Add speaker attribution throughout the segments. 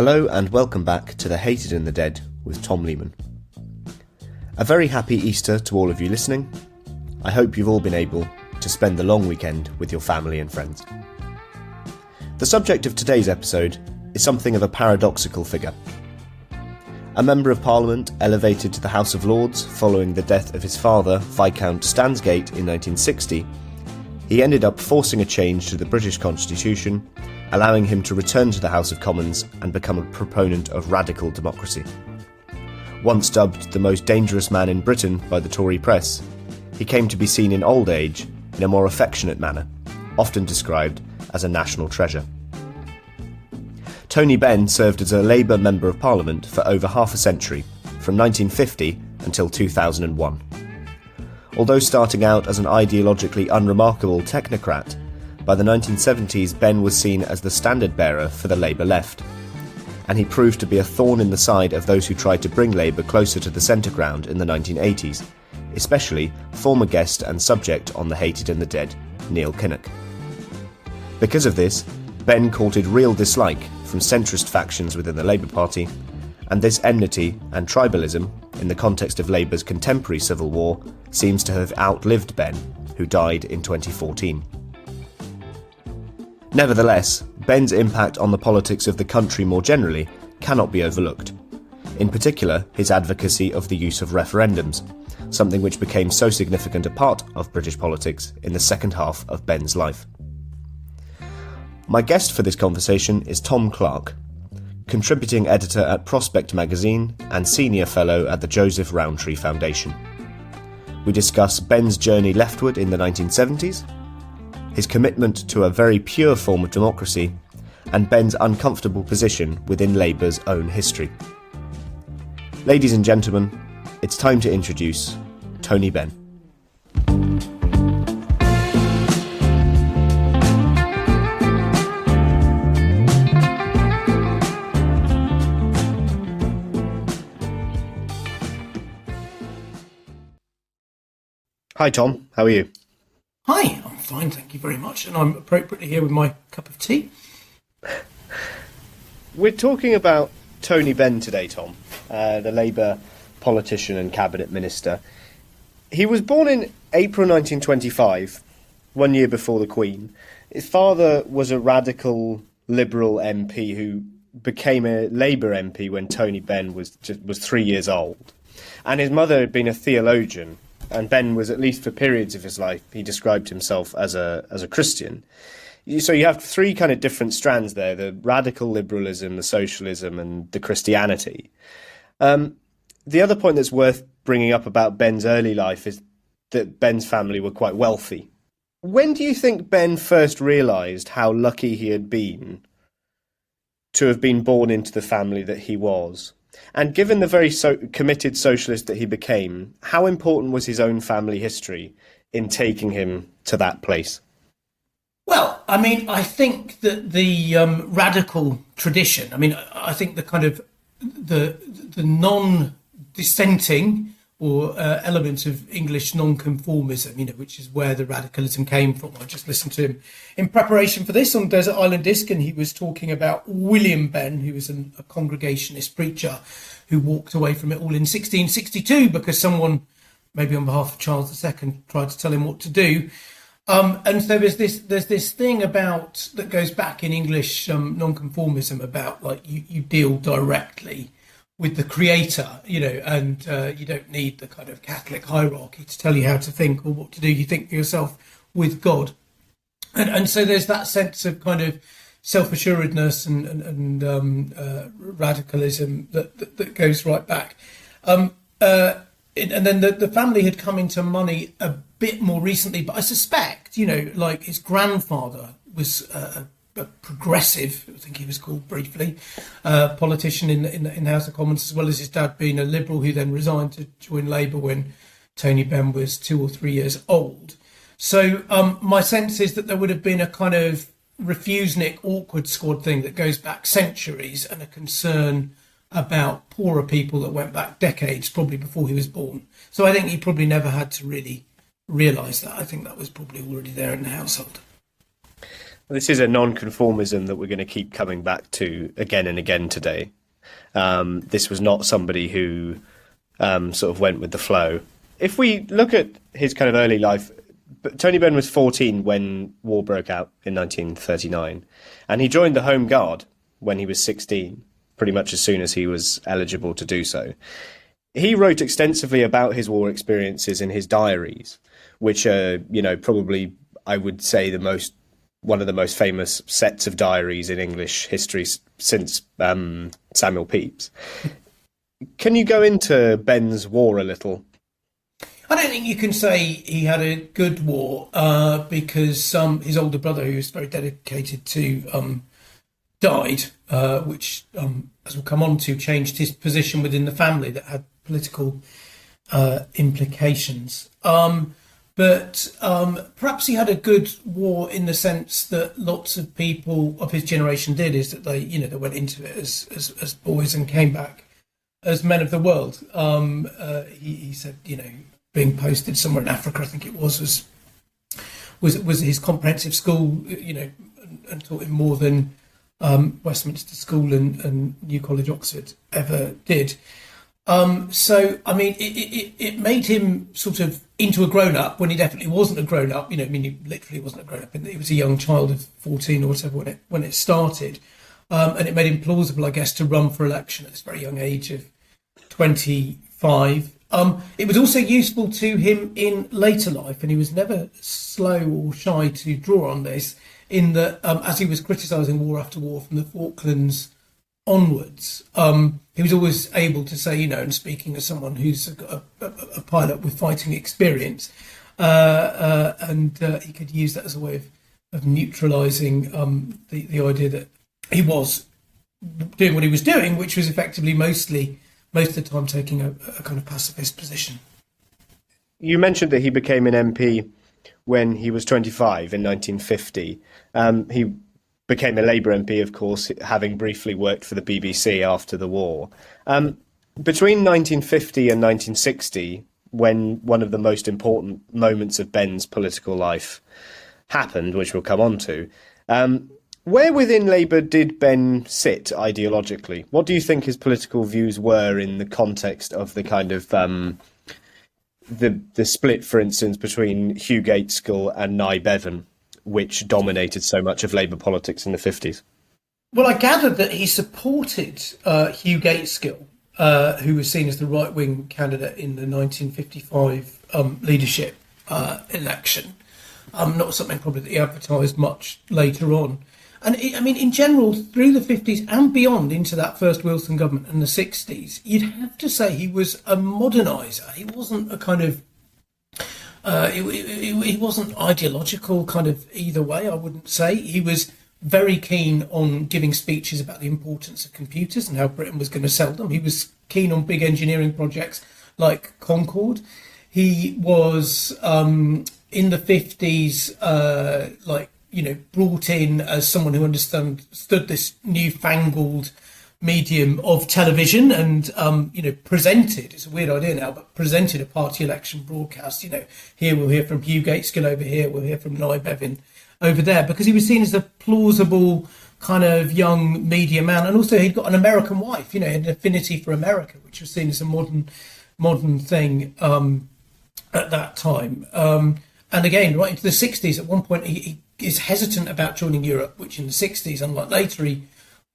Speaker 1: Hello and welcome back to The Hated and the Dead with Tom Lehman. A very happy Easter to all of you listening. I hope you've all been able to spend the long weekend with your family and friends. The subject of today's episode is something of a paradoxical figure. A Member of Parliament elevated to the House of Lords following the death of his father, Viscount Stansgate, in 1960, he ended up forcing a change to the British Constitution, allowing him to return to the House of Commons and become a proponent of radical democracy. Once dubbed the most dangerous man in Britain by the Tory press, he came to be seen in old age in a more affectionate manner, often described as a national treasure. Tony Benn served as a Labour Member of Parliament for over half a century, from 1950 until 2001. Although starting out as an ideologically unremarkable technocrat, by the 1970s Benn was seen as the standard-bearer for the Labour left, and he proved to be a thorn in the side of those who tried to bring Labour closer to the centre ground in the 1980s, especially former guest and subject on The Hated and the Dead, Neil Kinnock. Because of this, Benn courted real dislike from centrist factions within the Labour Party, and this enmity and tribalism, in the context of Labour's contemporary civil war, seems to have outlived Benn, who died in 2014. Nevertheless, Benn's impact on the politics of the country more generally cannot be overlooked. In particular, his advocacy of the use of referendums, something which became so significant a part of British politics in the second half of Benn's life. My guest for this conversation is Tom Clark, contributing editor at Prospect magazine and senior fellow at the Joseph Rowntree Foundation. We discuss Benn's journey leftward in the 1970s, his commitment to a very pure form of democracy, and Benn's uncomfortable position within Labour's own history. Ladies and gentlemen, it's time to introduce Tony Benn. Hi Tom, how are you?
Speaker 2: Hi, I'm fine, thank you very much, and I'm appropriately here with my cup of tea.
Speaker 1: We're talking about Tony Benn today, Tom, the Labour politician and cabinet minister. He was born in April 1925, 1 year before the Queen. His father was a radical Liberal MP who became a Labour MP when Tony Benn was 3 years old, and his mother had been a theologian. And Benn was, at least for periods of his life, he described himself as a Christian. So you have three kind of different strands there: the radical liberalism, the socialism, and the Christianity. The other point that's worth bringing up about Benn's early life is that Benn's family were quite wealthy. When do you think Benn first realised how lucky he had been to have been born into the family that he was? And given the very committed socialist that he became, how important was his own family history in taking him to that place?
Speaker 2: Well, I mean, I think that the radical tradition, I think the kind of the non-dissenting or element of English non-conformism, which is where the radicalism came from. I just listened to him in preparation for this on Desert Island Disc, and he was talking about William Benn, who was a Congregationist preacher who walked away from it all in 1662 because someone, maybe on behalf of Charles II, tried to tell him what to do. And so there's this thing about that goes back in English non-conformism about like you deal directly with the creator, and you don't need the kind of Catholic hierarchy to tell you how to think or what to do. You think for yourself with God. And so there's that sense of kind of self-assuredness and radicalism that goes right back. And then the family had come into money a bit more recently, but I suspect, like his grandfather was a progressive, I think he was called briefly, politician in the House of Commons, as well as his dad being a Liberal who then resigned to join Labour when Tony Benn was 2 or 3 years old. So my sense is that there would have been a kind of refusenick awkward squad thing that goes back centuries, and a concern about poorer people that went back decades, probably before he was born. So I think he probably never had to really realise that. I think that was probably already there in the household.
Speaker 1: This is a non-conformism that we're going to keep coming back to again and again today. This was not somebody who sort of went with the flow. If we look at his kind of early life, Tony Benn was 14 when war broke out in 1939, and he joined the Home Guard when he was 16, pretty much as soon as he was eligible to do so. He wrote extensively about his war experiences in his diaries, which are, probably, I would say, one of the most famous sets of diaries in English history since Samuel Pepys. Can you go into Benn's war a little?
Speaker 2: I don't think you can say he had a good war because his older brother, who was very dedicated to, died, which, as we'll come on to, changed his position within the family that had political implications. But perhaps he had a good war in the sense that lots of people of his generation did, is that they went into it as boys and came back as men of the world. He said, being posted somewhere in Africa, I think it was his comprehensive school, and taught him more than Westminster School and New College, Oxford ever did. So, I mean, it made him sort of into a grown-up when he definitely wasn't a grown-up. He literally wasn't a grown-up. He was a young child of 14 or whatever when it started. And it made him plausible, I guess, to run for election at this very young age of 25. It was also useful to him in later life, and he was never slow or shy to draw on this, in that as he was criticising war after war from the Falklands onwards, he was always able to say, and speaking as someone who's got a pilot with fighting experience, and he could use that as a way of neutralising the idea that he was doing what he was doing, which was effectively most of the time taking a kind of pacifist position.
Speaker 1: You mentioned that he became an MP when he was 25 in 1950. He became a Labour MP, of course, having briefly worked for the BBC after the war. Between 1950 and 1960, when one of the most important moments of Benn's political life happened, which we'll come on to, where within Labour did Benn sit ideologically? What do you think his political views were in the context of the kind of the split, for instance, between Hugh Gaitskell and Nye Bevan, which dominated so much of Labour politics in the 50s?
Speaker 2: Well, I gathered that he supported Hugh Gaitskell, who was seen as the right-wing candidate in the 1955 leadership election. Not something probably that he advertised much later on. And in general, through the 50s and beyond into that first Wilson government and the 60s, you'd have to say he was a moderniser. He wasn't a kind of, he wasn't ideological kind of either way, I wouldn't say. He was very keen on giving speeches about the importance of computers and how Britain was going to sell them. He was keen on big engineering projects like Concorde. He was, in the 50s, brought in as someone who understood this newfangled medium of television and, presented, it's a weird idea now, but presented a party election broadcast. Here we'll hear from Hugh Gaitskell, over here we'll hear from Nye Bevan over there, because he was seen as a plausible kind of young media man. And also he'd got an American wife, an affinity for America, which was seen as a modern thing at that time. And again, right into the 60s, at one point he is hesitant about joining Europe, which in the 60s, unlike later, he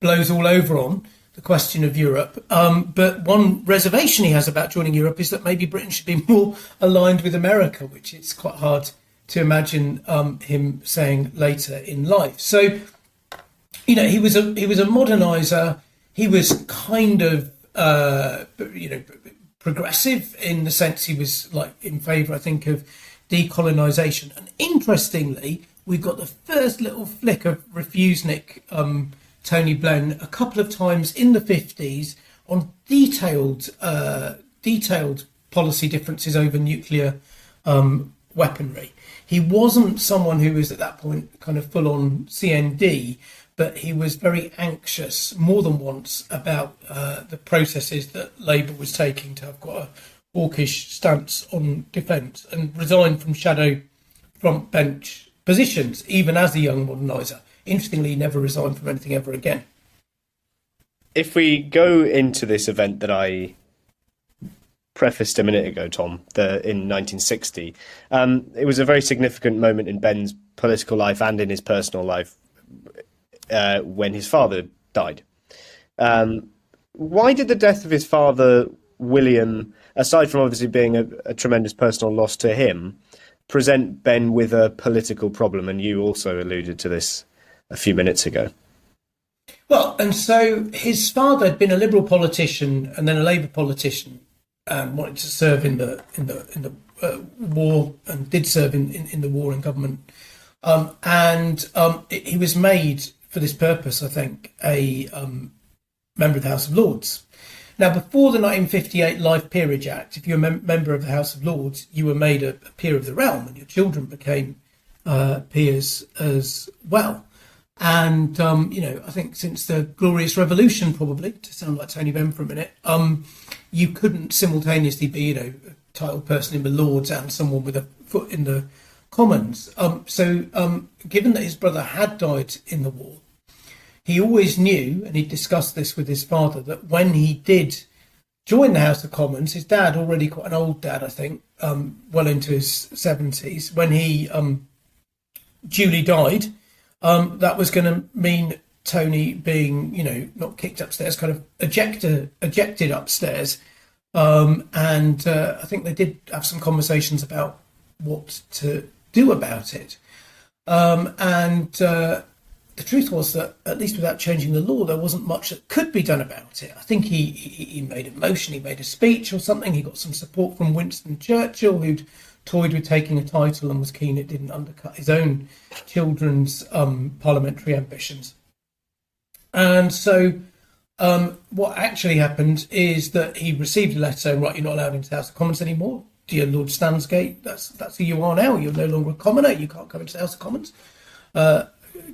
Speaker 2: blows all over on the question of Europe. But one reservation he has about joining Europe is that maybe Britain should be more aligned with America, which it's quite hard to imagine him saying later in life. So, he was a moderniser. He was kind of, progressive in the sense he was in favour, I think, of decolonisation. And interestingly, we've got the first little flick of Refusenik, Tony Benn, a couple of times in the 50s on detailed policy differences over nuclear weaponry. He wasn't someone who was at that point kind of full on CND, but he was very anxious more than once about the processes that Labour was taking to have quite a hawkish stance on defence, and resigned from shadow front bench positions, even as a young moderniser. Interestingly, he never resigned from anything ever again.
Speaker 1: If we go into this event that I prefaced a minute ago, Tom, in 1960, it was a very significant moment in Benn's political life and in his personal life when his father died. Why did the death of his father, William, aside from obviously being a tremendous personal loss to him, present Benn with a political problem? And you also alluded to this a few minutes ago.
Speaker 2: Well, and so his father had been a Liberal politician and then a Labour politician, and wanted to serve in the war, and did serve in the war in government. He was made for this purpose, I think, a member of the House of Lords. Now, before the 1958 Life Peerage Act, if you're a member of the House of Lords, you were made a peer of the realm, and your children became peers as well. And, I think since the Glorious Revolution, probably, to sound like Tony Benn for a minute, you couldn't simultaneously be, a titled person in the Lords and someone with a foot in the Commons. Given that his brother had died in the war, he always knew, and he discussed this with his father, that when he did join the House of Commons, his dad, already quite an old dad, I think, well into his 70s, when he duly died, that was going to mean Tony being, not kicked upstairs, kind of ejected upstairs. I think they did have some conversations about what to do about it. The truth was that, at least without changing the law, there wasn't much that could be done about it. I think he made a motion, he made a speech or something. He got some support from Winston Churchill, who'd toyed with taking a title and was keen it didn't undercut his own children's parliamentary ambitions. And so what actually happened is that he received a letter saying, right, you're not allowed into the House of Commons anymore. Dear Lord Stansgate, that's who you are now. You're no longer a commoner. You can't come into the House of Commons.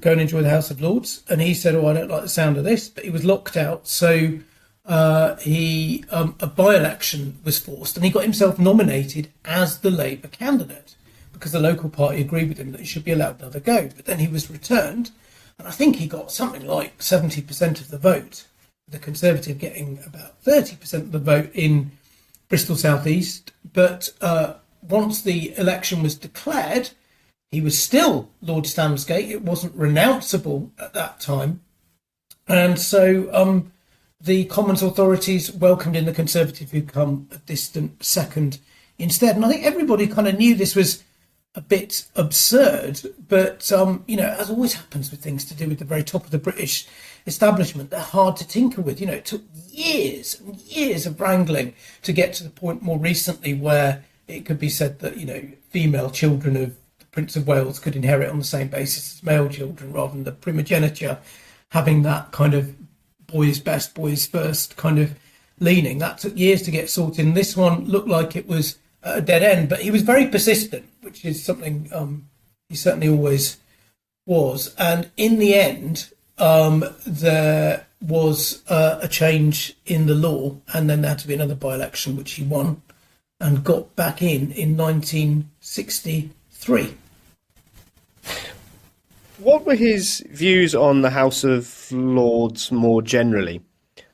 Speaker 2: Go and enjoy the House of Lords. And he said, I don't like the sound of this, but he was locked out. So a by-election was forced, and he got himself nominated as the Labour candidate because the local party agreed with him that he should be allowed another go. But then he was returned, and I think he got something like 70% of the vote, the Conservative getting about 30% of the vote in Bristol South East. But once the election was declared, he was still Lord Stansgate. It wasn't renounceable at that time. And so the Commons authorities welcomed in the Conservative who'd come a distant second instead. And I think everybody kind of knew this was a bit absurd. But, as always happens with things to do with the very top of the British establishment, they're hard to tinker with. It took years and years of wrangling to get to the point more recently where it could be said that, female children of Prince of Wales could inherit on the same basis as male children, rather than the primogeniture having that kind of boys best, boys first kind of leaning. That took years to get sorted, and this one looked like it was at a dead end. But he was very persistent, which is something he certainly always was. And in the end, there was a change in the law, and then there had to be another by-election, which he won and got back in 1963.
Speaker 1: What were his views on the House of Lords more generally?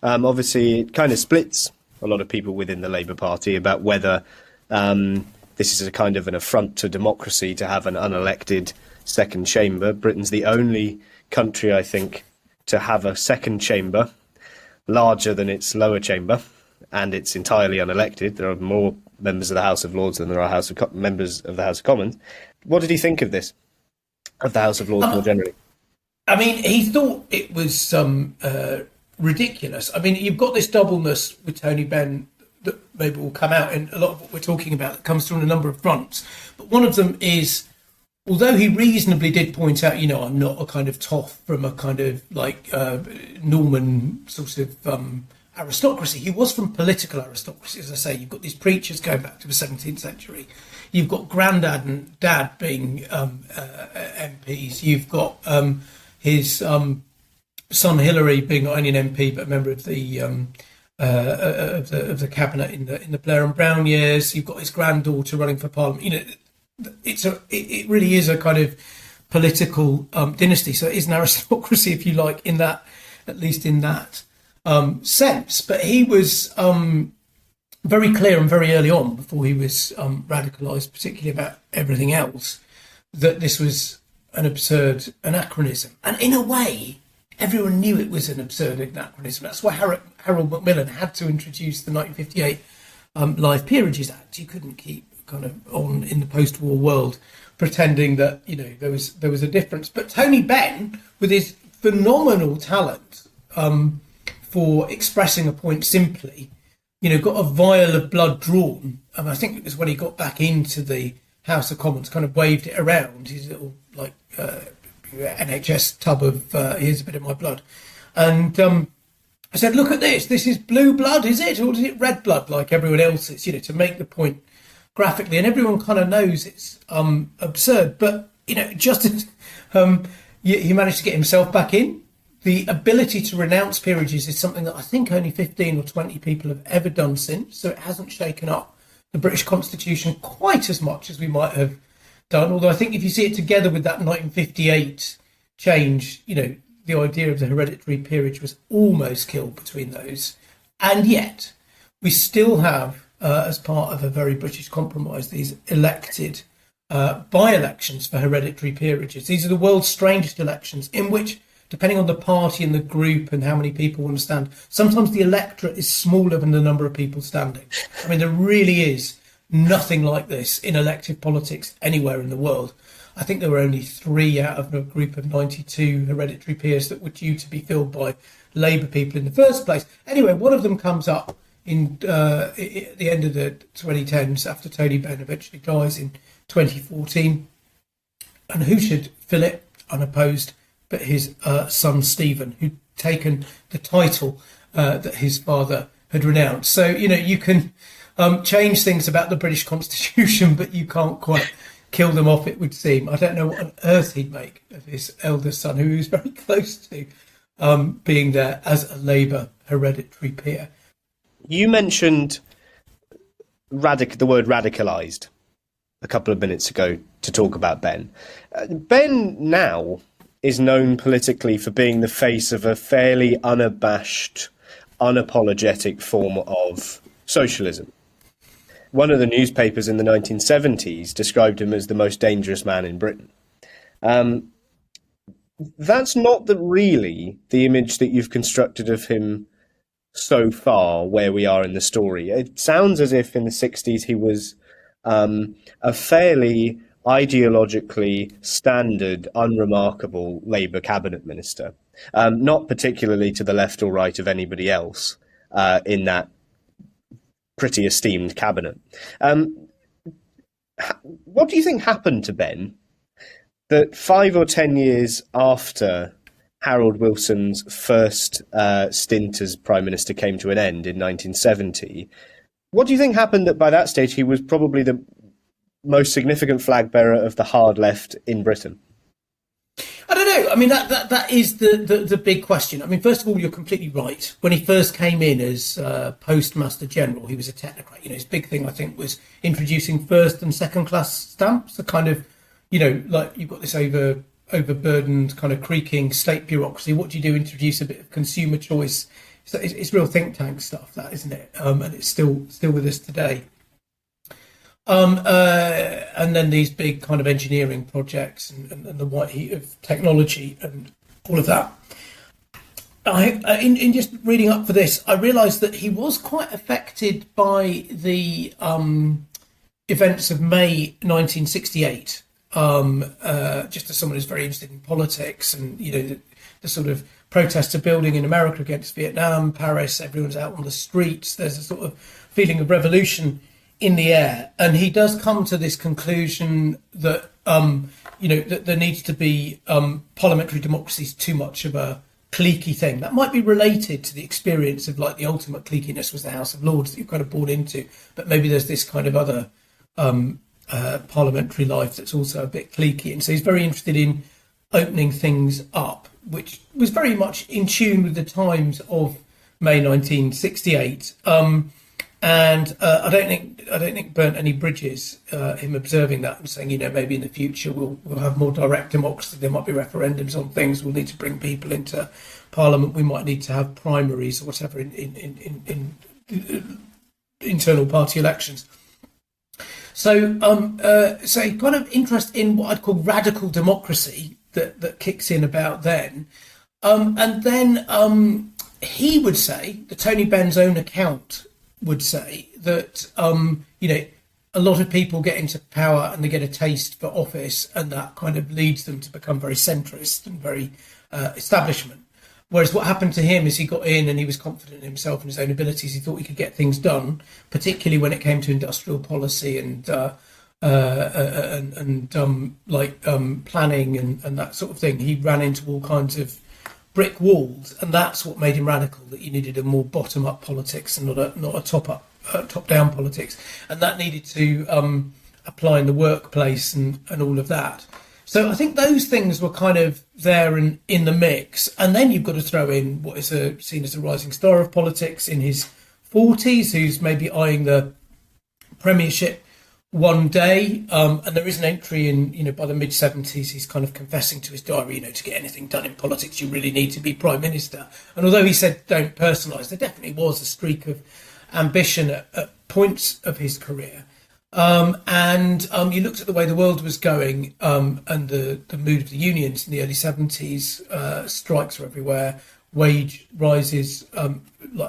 Speaker 1: Obviously, it kind of splits a lot of people within the Labour Party about whether this is a kind of an affront to democracy to have an unelected second chamber. Britain's the only country, I think, to have a second chamber larger than its lower chamber, and it's entirely unelected. There are more members of the House of Lords than there are members of the House of Commons. What did he think of this? Of the House of Lords more generally?
Speaker 2: I mean, he thought it was ridiculous. I mean, you've got this doubleness with Tony Benn that maybe will come out in a lot of what we're talking about, that comes through on a number of fronts. But one of them is, although he reasonably did point out, I'm not a kind of toff from a kind of like Norman sort of aristocracy. He was from political aristocracy, as I say. You've got these preachers going back to the 17th century. You've got Grandad and Dad being MPs. You've got his son Hilary being not only an MP but a member of the cabinet in the Blair and Brown years. You've got his granddaughter running for Parliament. It really is a kind of political dynasty. So it is an aristocracy, if you like, in that, at least in that sense. But he was very clear and very early on, before he was radicalised, particularly about everything else, that this was an absurd anachronism. And in a way, everyone knew it was an absurd anachronism. That's why Harold Macmillan had to introduce the 1958 Life Peerages Act. You couldn't keep kind of on in the post-war world pretending that, you know, there was a difference. But Tony Benn, with his phenomenal talent for expressing a point simply, you know, got a vial of blood drawn. And I think it was when he got back into the House of Commons, kind of waved it around, his little, like, NHS tub of here's a bit of my blood. And I said, look at this. This is blue blood, is it? Or is it red blood like everyone else's, you know, to make the point graphically. And everyone kind of knows it's absurd. But, you know, just as he managed to get himself back in, the ability to renounce peerages is something that I think only 15 or 20 people have ever done since. So it hasn't shaken up the British Constitution quite as much as we might have done. Although I think if you see it together with that 1958 change, you know, the idea of the hereditary peerage was almost killed between those. And yet we still have, as part of a very British compromise, these elected by-elections for hereditary peerages. These are the world's strangest elections, in which, depending on the party and the group and how many people want to stand, sometimes the electorate is smaller than the number of people standing. I mean, there really is nothing like this in elective politics anywhere in the world. I think there were only 3 out of a group of 92 hereditary peers that were due to be filled by Labour people in the first place. Anyway, one of them comes up at the end of the 2010s, after Tony Benn eventually dies in 2014. And who should fill it unopposed but his son Stephen, who'd taken the title that his father had renounced. So, you know, you can change things about the British Constitution, but you can't quite kill them off, it would seem. I don't know what on earth he'd make of his eldest son, who he was very close to being there as a Labour hereditary peer.
Speaker 1: You mentioned the word radicalised a couple of minutes ago to talk about Benn. Benn now is known politically for being the face of a fairly unabashed, unapologetic form of socialism. One of the newspapers in the 1970s described him as the most dangerous man in Britain. That's not really the image that you've constructed of him so far, where we are in the story. It sounds as if in the 60s he was a fairly ideologically standard, unremarkable Labour cabinet minister, not particularly to the left or right of anybody else in that pretty esteemed cabinet. What do you think happened to Benn that 5 or 10 years after Harold Wilson's first stint as Prime Minister came to an end in 1970, what do you think happened that by that stage he was probably the most significant flag bearer of the hard left in Britain?
Speaker 2: I don't know. I mean, that is the big question. I mean, first of all, you're completely right. When he first came in as Postmaster General, he was a technocrat. You know, his big thing, I think, was introducing first and second class stamps. The kind of, you know, like you've got this overburdened kind of creaking state bureaucracy. What do you do? Introduce a bit of consumer choice. So it's real think tank stuff, that, isn't it? And it's still with us today. And then these big kind of engineering projects and the white heat of technology and all of that. In just reading up for this, I realised that he was quite affected by the events of May 1968. Just as someone who's very interested in politics, and you know the sort of protests are building in America against Vietnam, Paris, everyone's out on the streets. There's a sort of feeling of revolution in the air, and he does come to this conclusion that you know that there needs to be parliamentary democracy is too much of a cliquey thing. That might be related to the experience of, like, the ultimate cliqueiness was the House of Lords that you're kind of bought into, but maybe there's this kind of other parliamentary life that's also a bit cliquey, and so he's very interested in opening things up, which was very much in tune with the times of May 1968. And I don't think burnt any bridges. Him observing that and saying, maybe in the future we'll have more direct democracy. There might be referendums on things. We'll need to bring people into Parliament. We might need to have primaries or whatever in internal party elections. So, kind of interest in what I'd call radical democracy that kicks in about then, and then he would say, the Tony Benn's own account would say that a lot of people get into power and they get a taste for office, and that kind of leads them to become very centrist and very establishment. Whereas what happened to him is he got in and he was confident in himself and his own abilities. He thought he could get things done, particularly when it came to industrial policy and planning and that sort of thing. He ran into all kinds of brick walls, and that's what made him radical. That you needed a more bottom-up politics and not a top-down politics, and that needed to apply in the workplace and all of that. So I think those things were kind of there and in the mix. And then you've got to throw in what is seen as a rising star of politics in his 40s, who's maybe eyeing the premiership one day. And there is an entry in, by the mid-70s, he's kind of confessing to his diary, to get anything done in politics, you really need to be Prime Minister. And although he said don't personalise, there definitely was a streak of ambition at points of his career. You looked at the way the world was going, and the mood of the unions in the early 70s, strikes were everywhere, wage rises,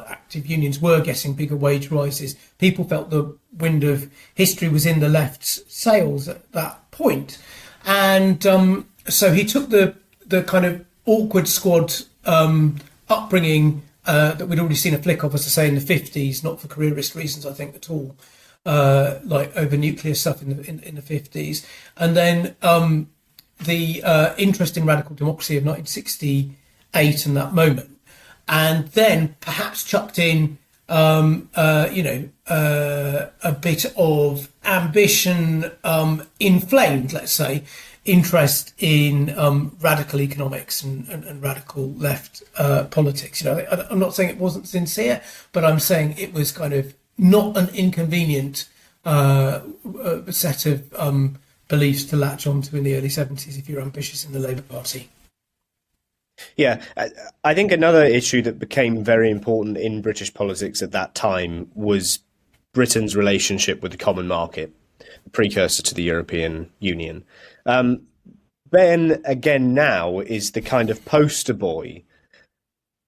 Speaker 2: active unions were getting bigger wage rises. People felt the wind of history was in the left's sails at that point. And so he took the kind of awkward squad upbringing that we'd already seen a flick of, as I say, in the 50s, not for careerist reasons, I think, at all. Over nuclear stuff in the 50s, and then the interest in radical democracy of 1968 and that moment, and then perhaps chucked in a bit of ambition, inflamed, let's say, interest in radical economics and radical left politics. I'm not saying it wasn't sincere, but I'm saying it was kind of not an inconvenient set of beliefs to latch onto in the early 70s if you're ambitious in the Labour Party.
Speaker 1: Yeah, I think another issue that became very important in British politics at that time was Britain's relationship with the common market, the precursor to the European Union. Benn, again now, is the kind of poster boy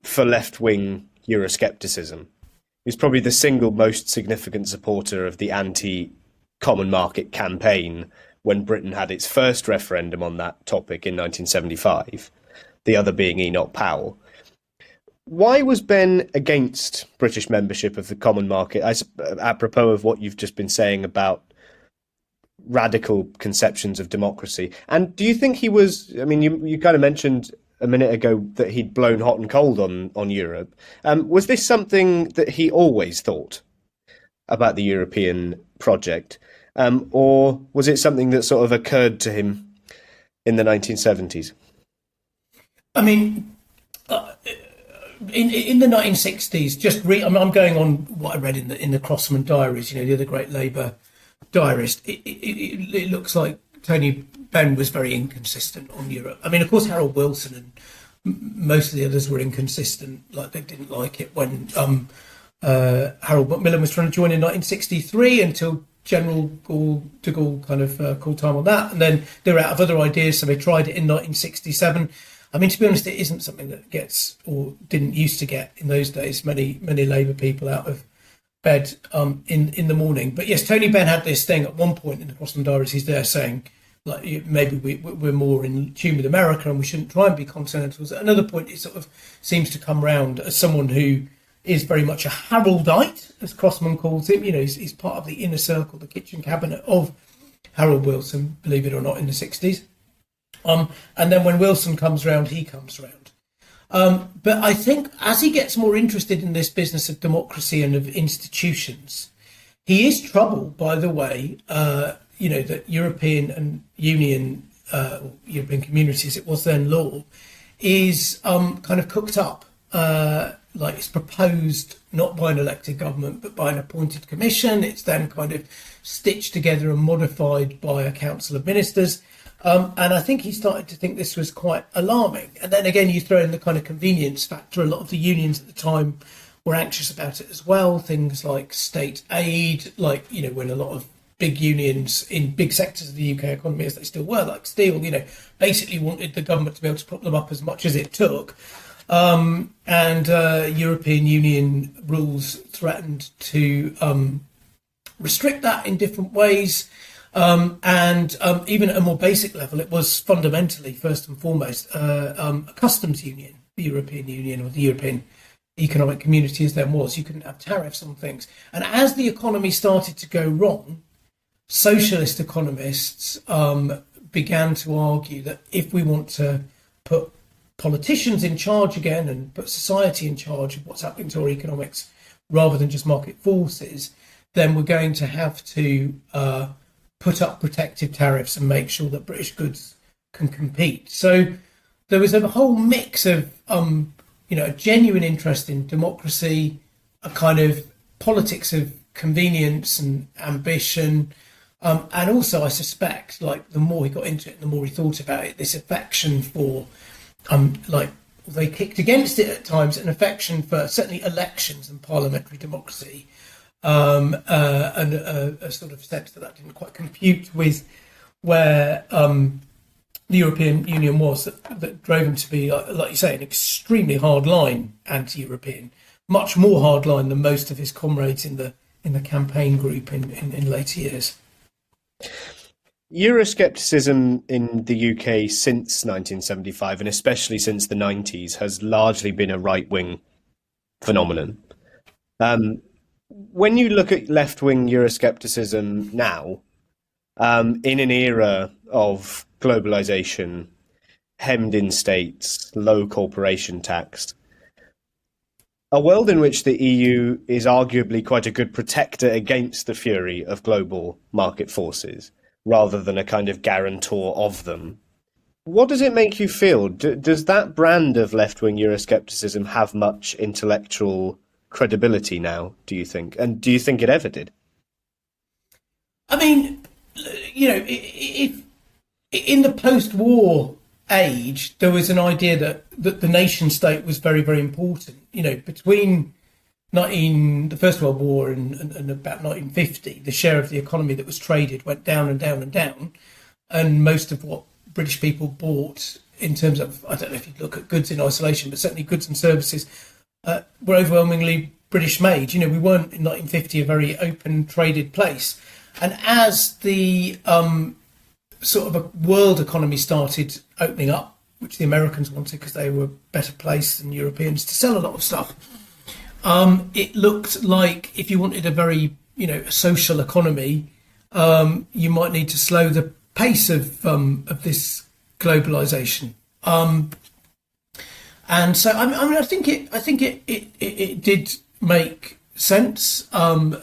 Speaker 1: for left-wing Euroscepticism. He's probably the single most significant supporter of the anti-common market campaign when Britain had its first referendum on that topic in 1975, the other being Enoch Powell. Why was Benn against British membership of the common market, apropos of what you've just been saying about radical conceptions of democracy? And do you think he was, you kind of mentioned a minute ago that he'd blown hot and cold on Europe. Was this something that he always thought about the European project? Or was it something that sort of occurred to him in the 1970s?
Speaker 2: In the 1960s, I'm going on what I read in the Crossman diaries, the other great Labour diarist. It looks like Tony Benn was very inconsistent on Europe. Of course, Harold Wilson and most of the others were inconsistent. Like, they didn't like it when Harold Macmillan was trying to join in 1963 until General de Gaulle kind of called time on that. And then they were out of other ideas, so they tried it in 1967. To be honest, it isn't something that gets, or didn't used to get in those days, many Labour people out of bed in the morning. But yes, Tony Benn had this thing at one point in the Crossland Diaries. He's there saying, like, maybe we're more in tune with America and we shouldn't try and be continentals. At another point, it sort of seems to come round as someone who is very much a Haroldite, as Crossman calls him. He's part of the inner circle, the kitchen cabinet of Harold Wilson, believe it or not, in the 60s. And then when Wilson comes round, he comes round. But I think as he gets more interested in this business of democracy and of institutions, he is troubled by the way, that European and Union, European communities, it was then law, is kind of cooked up like it's proposed not by an elected government but by an appointed commission. It's then kind of stitched together and modified by a council of ministers. And I think he started to think this was quite alarming. And then again, you throw in the kind of convenience factor. A lot of the unions at the time were anxious about it as well. Things like state aid, like, you know, when a lot of big unions in big sectors of the UK economy, as they still were, like steel, you know, basically wanted the government to be able to prop them up as much as it took. And European Union rules threatened to restrict that in different ways. And even at a more basic level, it was fundamentally, first and foremost, a customs union, the European Union, or the European Economic Community as then was. You couldn't have tariffs on things. And as the economy started to go wrong, socialist economists began to argue that if we want to put politicians in charge again and put society in charge of what's happening to our economics rather than just market forces, then we're going to have to put up protective tariffs and make sure that British goods can compete. So there was a whole mix of, you know, a genuine interest in democracy, a kind of politics of convenience and ambition, and also, I suspect, like the more he got into it, the more he thought about it, this affection for, like, they kicked against it at times, an affection for certainly elections and parliamentary democracy, and a sort of sense that didn't quite compute with where the European Union was, that drove him to be, like you say, an extremely hard-line anti-European, much more hard-line than most of his comrades in the campaign group in later years.
Speaker 1: Euroscepticism in the UK since 1975, and especially since the 90s, has largely been a right-wing phenomenon. When you look at left-wing Euroscepticism now, in an era of globalization, hemmed-in states, low corporation tax, a world in which the EU is arguably quite a good protector against the fury of global market forces, rather than a kind of guarantor of them. What does it make you feel? Does that brand of left-wing Euroscepticism have much intellectual credibility now, do you think? And do you think it ever did?
Speaker 2: I mean, you know, if in the post-war age, there was an idea that the nation state was very, very important. You know, between the First World War and about 1950, the share of the economy that was traded went down and down and down. And most of what British people bought in terms of, I don't know if you look at goods in isolation, but certainly goods and services were overwhelmingly British made. You know, we weren't in 1950 a very open traded place. And as the sort of a world economy started opening up, which the Americans wanted because they were better placed than Europeans to sell a lot of stuff, it looked like if you wanted a very, you know, social economy, you might need to slow the pace of this globalization. And so, I mean, I think it did make sense, and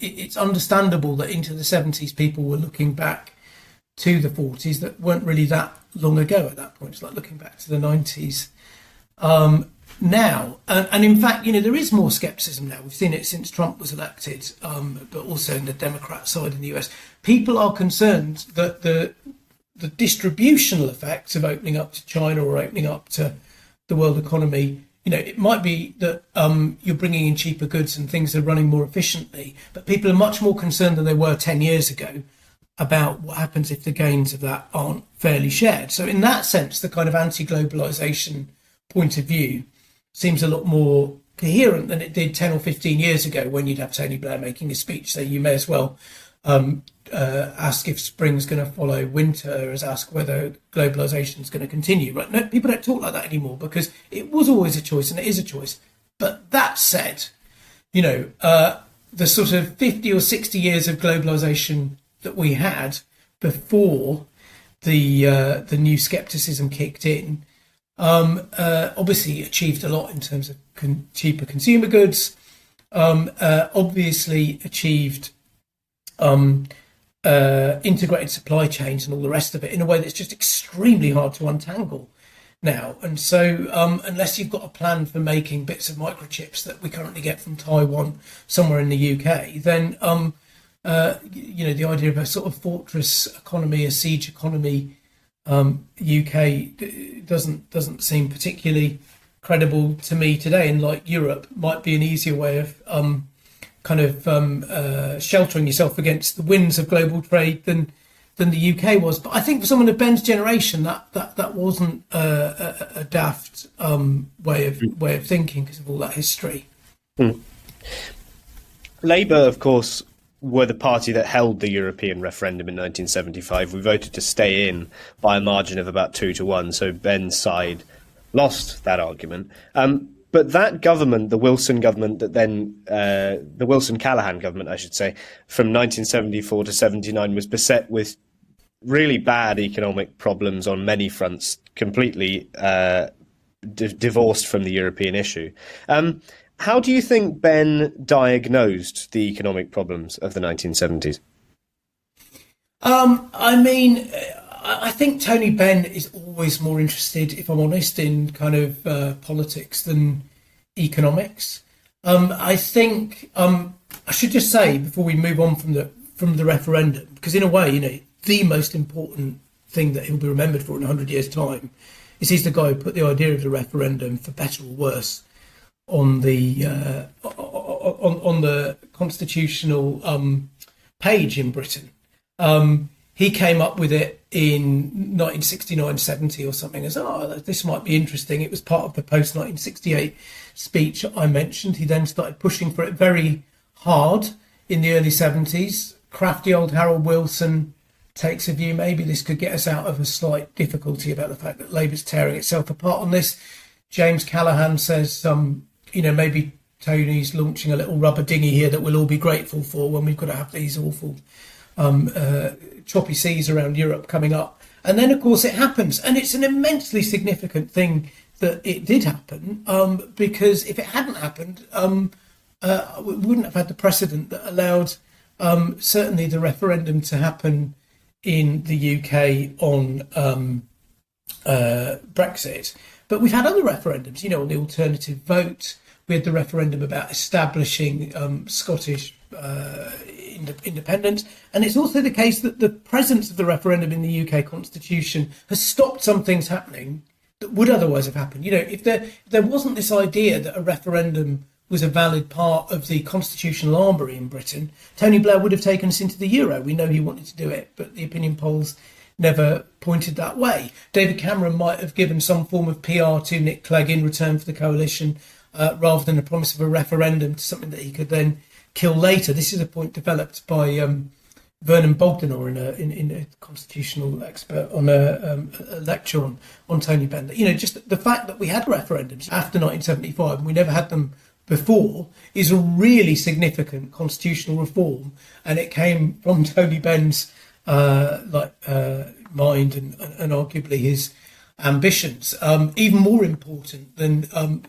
Speaker 2: it's understandable that into the 70s people were looking back to the 40s that weren't really that long ago at that point. It's like looking back to the 90s now. And in fact, you know, there is more scepticism now. We've seen it since Trump was elected, but also in the Democrat side in the US. People are concerned that the distributional effects of opening up to China or opening up to the world economy, you know, it might be that you're bringing in cheaper goods and things are running more efficiently, but people are much more concerned than they were 10 years ago about what happens if the gains of that aren't fairly shared. So in that sense, the kind of anti-globalization point of view seems a lot more coherent than it did 10 or 15 years ago, when you'd have Tony Blair making a speech say you may as well ask if spring's going to follow winter as ask whether globalization is going to continue. Right? No, people don't talk like that anymore because it was always a choice and it is a choice. But that said, you know, the sort of 50 or 60 years of globalization that we had before the new skepticism kicked in, obviously achieved a lot in terms of cheaper consumer goods, obviously achieved integrated supply chains and all the rest of it in a way that's just extremely hard to untangle now. And so unless you've got a plan for making bits of microchips that we currently get from Taiwan somewhere in the UK, then the idea of a sort of fortress economy, a siege economy, UK doesn't seem particularly credible to me today. And like Europe might be an easier way of sheltering yourself against the winds of global trade than the UK was. But I think for someone of Benn's generation, that wasn't a daft way of thinking because of all that history.
Speaker 1: Labour, of course, were the party that held the European referendum in 1975. We voted to stay in by a margin of about 2-1, so Benn's side lost that argument. But that government, the Wilson government, the Wilson-Callaghan government, I should say, from 1974 to 79 was beset with really bad economic problems on many fronts, completely divorced from the European issue. How do you think Benn diagnosed the economic problems of the 1970s?
Speaker 2: I think Tony Benn is always more interested, if I'm honest, in kind of politics than economics. I think I should just say before we move on from the referendum, because in a way, the most important thing that he'll be remembered for in 100 years' time is he's the guy who put the idea of the referendum, for better or worse, on the constitutional page in Britain. He came up with it in 1969-70 or something as, this might be interesting. It was part of the post-1968 speech I mentioned. He then started pushing for it very hard in the early 70s. Crafty old Harold Wilson takes a view maybe this could get us out of a slight difficulty about the fact that Labour's tearing itself apart on this. James Callaghan says, maybe Tony's launching a little rubber dinghy here that we'll all be grateful for when we've got to have these awful choppy seas around Europe coming up. And then, of course, it happens. And it's an immensely significant thing that it did happen, because if it hadn't happened, we wouldn't have had the precedent that allowed certainly the referendum to happen in the UK on Brexit. But we've had other referendums, on the alternative vote. We had the referendum about establishing Scottish independence. And it's also the case that the presence of the referendum in the UK constitution has stopped some things happening that would otherwise have happened. If there wasn't this idea that a referendum was a valid part of the constitutional armoury in Britain, Tony Blair would have taken us into the euro. We know he wanted to do it, but the opinion polls never pointed that way. David Cameron might have given some form of PR to Nick Clegg in return for the coalition, rather than a promise of a referendum to something that he could then kill later. This is a point developed by Vernon Bogdanor in a constitutional expert on a lecture on Tony Benn. Just the fact that we had referendums after 1975 and we never had them before is a really significant constitutional reform, and it came from Tony Benn's mind and arguably his ambitions. Even more important than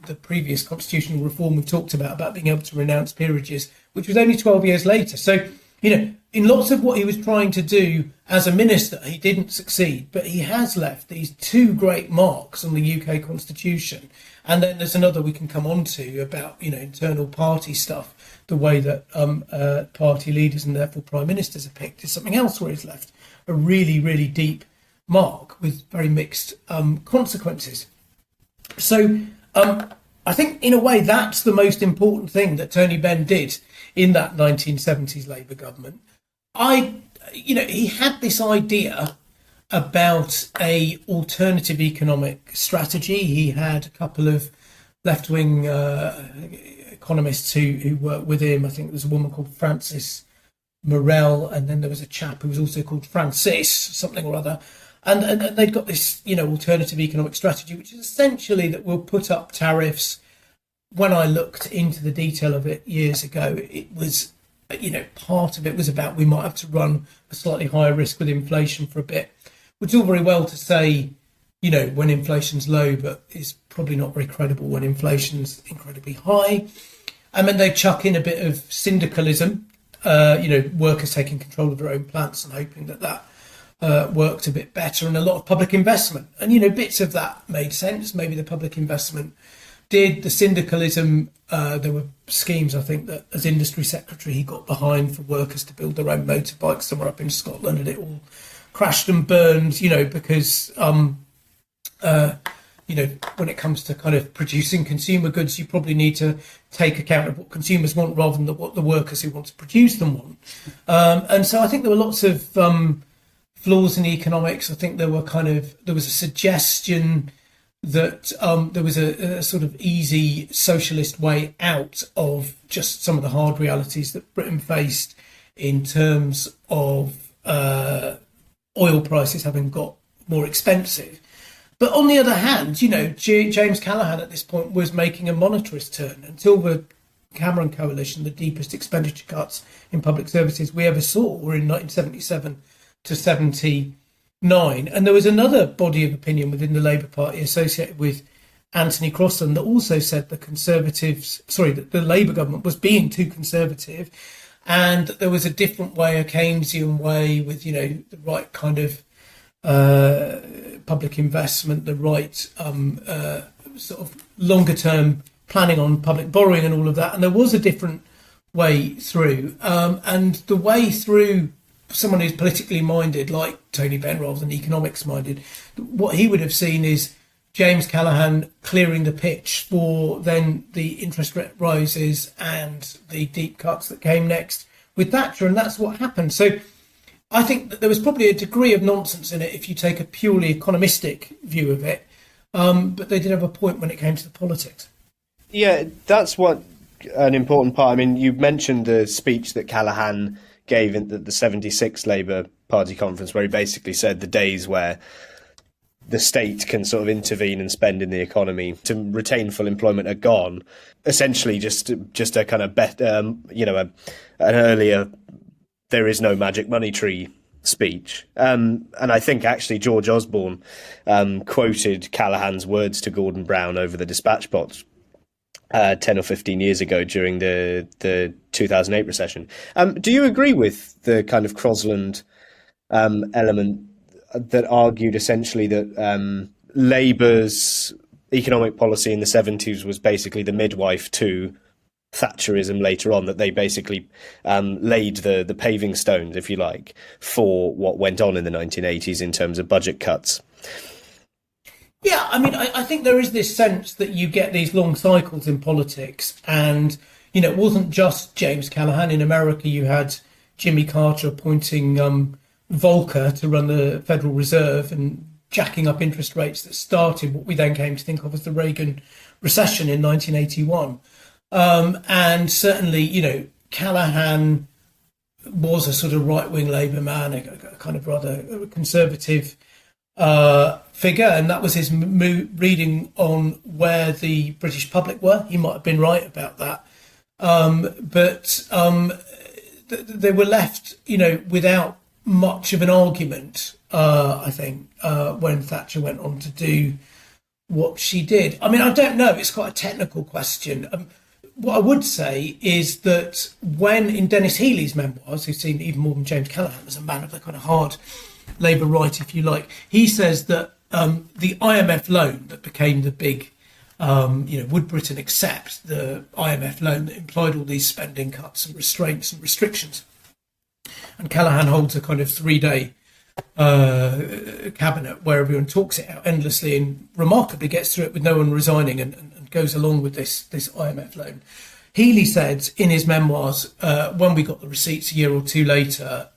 Speaker 2: the previous constitutional reform we talked about being able to renounce peerages, which was only 12 years later. So, in lots of what he was trying to do as a minister, he didn't succeed, but he has left these two great marks on the UK constitution. And then there's another we can come on to about, internal party stuff, the way that party leaders and therefore prime ministers are picked is something else where he's left a really, really deep mark with very mixed consequences. So I think in a way that's the most important thing that Tony Benn did in that 1970s Labour government. He had this idea about a alternative economic strategy. He had a couple of left-wing economists who worked with him. I think there was a woman called Frances Morell, and then there was a chap who was also called Francis something or other. And they'd got this, alternative economic strategy, which is essentially that we'll put up tariffs. When I looked into the detail of it years ago, it was, part of it was about we might have to run a slightly higher risk with inflation for a bit, which is all very well to say, when inflation's low, but is probably not very credible when inflation's incredibly high. And then they chuck in a bit of syndicalism, workers taking control of their own plants and hoping that worked a bit better, and a lot of public investment. And, bits of that made sense. Maybe the public investment did. The syndicalism, there were schemes, I think, that as industry secretary he got behind for workers to build their own motorbikes somewhere up in Scotland, and it all crashed and burned, because, when it comes to kind of producing consumer goods, you probably need to take account of what consumers want rather than what the workers who want to produce them want. And so I think there were lots of flaws in economics. I think there was a suggestion that there was a sort of easy socialist way out of just some of the hard realities that Britain faced in terms of oil prices having got more expensive. But on the other hand, James Callaghan at this point was making a monetarist turn. Until the Cameron coalition, the deepest expenditure cuts in public services we ever saw were in 1977 to 79. And there was another body of opinion within the Labour Party associated with Anthony Crossan that also said that the Labour government was being too conservative, and that there was a different way, a Keynesian way, with, the right kind of public investment, the right sort of longer term planning on public borrowing and all of that. And there was a different way through. And the way through, someone who's politically minded, like Tony Benn, rather than economics minded, what he would have seen is James Callaghan clearing the pitch for then the interest rate rises and the deep cuts that came next with Thatcher. And that's what happened. So I think that there was probably a degree of nonsense in it if you take a purely economistic view of it. But they did have a point when it came to the politics.
Speaker 1: Yeah, that's an important part. I mean, you mentioned the speech that Callaghan gave in the 76 Labour Party conference, where he basically said the days where the state can sort of intervene and spend in the economy to retain full employment are gone. Essentially, just a kind of an earlier "there is no magic money tree" speech. And I think actually George Osborne quoted Callaghan's words to Gordon Brown over the dispatch box 10 or 15 years ago during the 2008 recession. Do you agree with the kind of Crosland element that argued essentially that Labour's economic policy in the 70s was basically the midwife to Thatcherism later on, that they basically laid the paving stones, if you like, for what went on in the 1980s in terms of budget cuts?
Speaker 2: Yeah, I mean, I think there is this sense that you get these long cycles in politics, and, it wasn't just James Callaghan. In America, you had Jimmy Carter appointing Volcker to run the Federal Reserve and jacking up interest rates that started what we then came to think of as the Reagan recession in 1981. And certainly, Callaghan was a sort of right-wing Labour man, a kind of rather conservative figure, and that was his reading on where the British public were. He might have been right about that, but they were left, without much of an argument, I think, when Thatcher went on to do what she did. I mean, I don't know. It's quite a technical question. What I would say is that when in Dennis Healey's memoirs, who's seen even more than James Callaghan as a man of the kind of hard Labour right, if you like, he says that the IMF loan that became the big, would Britain accept the IMF loan that implied all these spending cuts and restraints and restrictions? And Callaghan holds a kind of 3-day cabinet where everyone talks it out endlessly and remarkably gets through it with no one resigning and goes along with this IMF loan. Healey said in his memoirs, when we got the receipts a year or two later,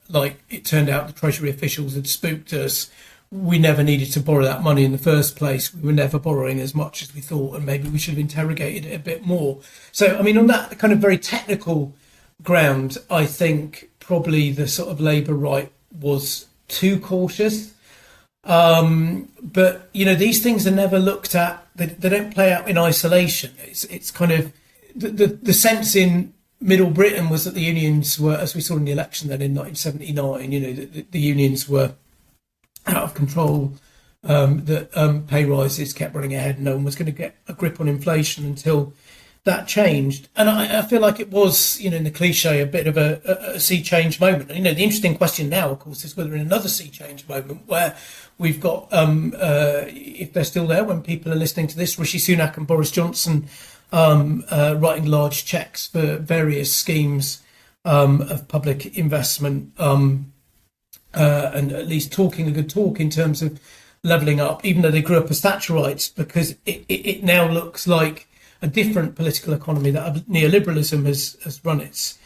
Speaker 2: it turned out the Treasury officials had spooked us. We never needed to borrow that money in the first place. We were never borrowing as much as we thought, and maybe we should have interrogated it a bit more. So, I mean, on that kind of very technical ground, I think probably the sort of Labour right was too cautious. But, these things are never looked at. They don't play out in isolation. It's kind of the sense in Middle Britain was that the unions were, as we saw in the election then in 1979, the unions were out of control, that pay rises kept running ahead and no one was going to get a grip on inflation until that changed. And I feel like it was, in the cliche, a bit of a sea change moment. And, the interesting question now, of course, is whether in another sea change moment where we've got, if they're still there when people are listening to this, Rishi Sunak and Boris Johnson writing large cheques for various schemes of public investment, and at least talking a good talk in terms of levelling up, even though they grew up as Thatcherites, because it now looks like a different political economy that neoliberalism has run its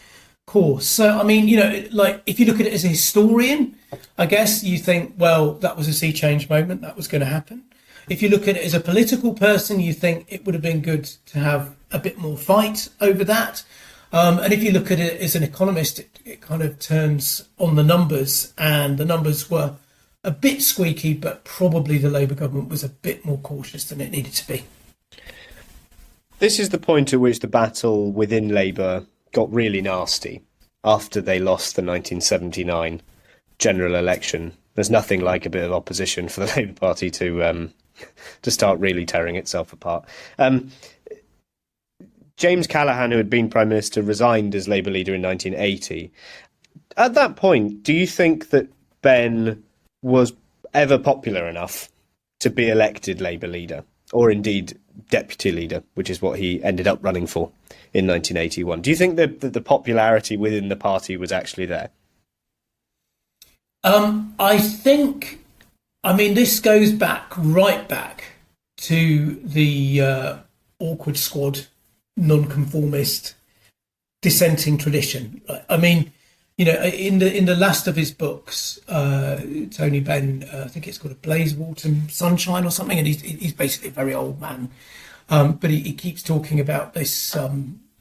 Speaker 2: course. So, I mean, if you look at it as a historian, I guess you think, well, that was a sea change moment, that was going to happen. If you look at it as a political person, you think it would have been good to have a bit more fight over that. And if you look at it as an economist, it kind of turns on the numbers, and the numbers were a bit squeaky, but probably the Labour government was a bit more cautious than it needed to be.
Speaker 1: This is the point at which the battle within Labour got really nasty after they lost the 1979 general election. There's nothing like a bit of opposition for the Labour Party to start really tearing itself apart. James Callaghan, who had been Prime Minister, resigned as Labour leader in 1980. At that point, do you think that Benn was ever popular enough to be elected Labour leader, or indeed deputy leader, which is what he ended up running for in 1981? Do you think that the popularity within the party was actually there?
Speaker 2: I think, this goes right back to the awkward squad, nonconformist, dissenting tradition. In the last of his books, Tony Benn, I think it's called A Blazewater Sunshine or something, and he's basically a very old man, but he keeps talking about this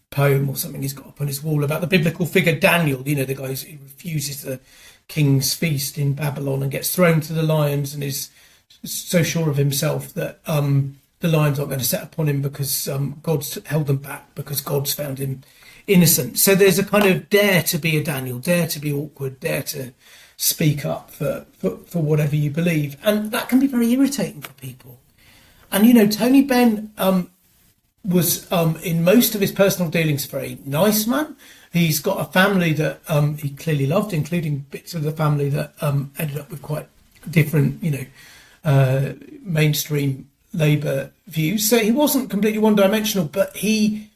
Speaker 2: poem or something he's got up on his wall about the biblical figure Daniel, the guy who refuses the king's feast in Babylon and gets thrown to the lions and is so sure of himself that the lions aren't going to set upon him because God's held them back, because God's found him innocent. So there's a kind of dare to be a Daniel, dare to be awkward, dare to speak up for whatever you believe. And that can be very irritating for people. And, Tony Benn was, in most of his personal dealings, a very nice man. He's got a family that he clearly loved, including bits of the family that ended up with quite different, mainstream Labour views. So he wasn't completely one-dimensional, but he,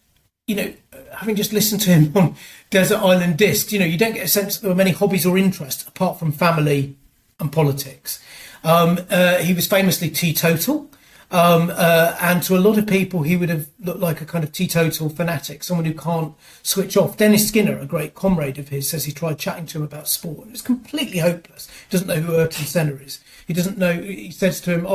Speaker 2: having just listened to him on Desert Island Discs, you don't get a sense that there were many hobbies or interests apart from family and politics. He was famously teetotal. And to a lot of people, he would have looked like a kind of teetotal fanatic, someone who can't switch off. Dennis Skinner, a great comrade of his, says he tried chatting to him about sport, and it's completely hopeless. He doesn't know who Ayrton Senna is. He doesn't know. He says to him,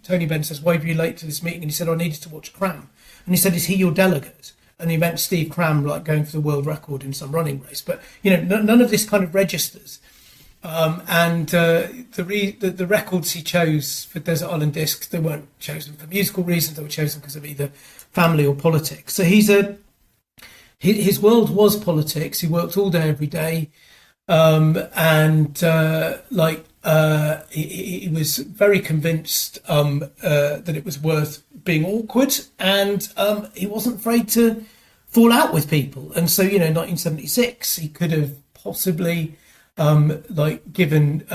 Speaker 2: Tony Benn says, "Why were you late to this meeting?" And he said, "I needed to watch Cram." And he said, "Is he your delegate?" And he meant Steve Cram, like going for the world record in some running race. But none of this kind of registers. The records he chose for Desert Island Discs, they weren't chosen for musical reasons. They were chosen because of either family or politics. So his world was politics. He worked all day, every day, he was very convinced that it was worth being awkward, and he wasn't afraid to fall out with people. And so, 1976, he could have possibly given